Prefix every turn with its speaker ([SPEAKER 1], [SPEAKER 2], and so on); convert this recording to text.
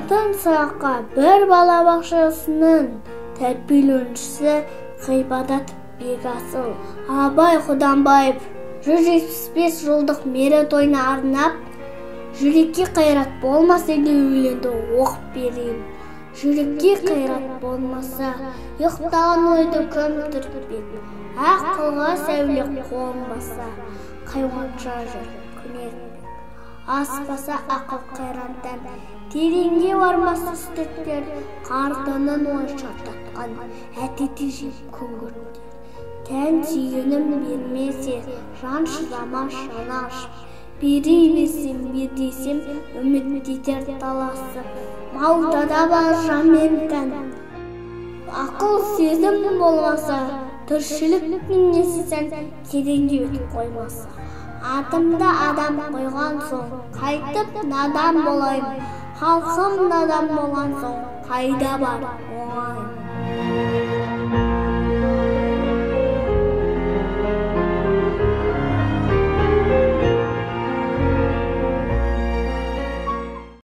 [SPEAKER 1] алтын сұраққа бір балабақшасының тәрбиеленушісі ғибадат бекасыл Абай Құданбаев 175 жылдық мерейтойына арнап жүрекке қайрат болмаса деген өлеңді оқып берейін. Жүрекке қайрат болмаса ұйықтаған ойды көмдіртпек, ақылға сәуле қонбаса қайғанша жүр күнертпек. Аспаса ақыл қайраттан тереңге бармас үстірттер, қартының ой шартатқан әтеті жеп күңгірттер. Тән сүйгенім бермесе жан шыдамас жаны ашып, бере берсем бер десем үміт етер таласып. Малда да бар жан мен тән, ақыл сезім болмаса тіршіліктің несі сән тереңге өтіп қоймаса. Атымда адам қойған соң қайтып надан болайым, халқым надан болған соң қайда бар оңайым.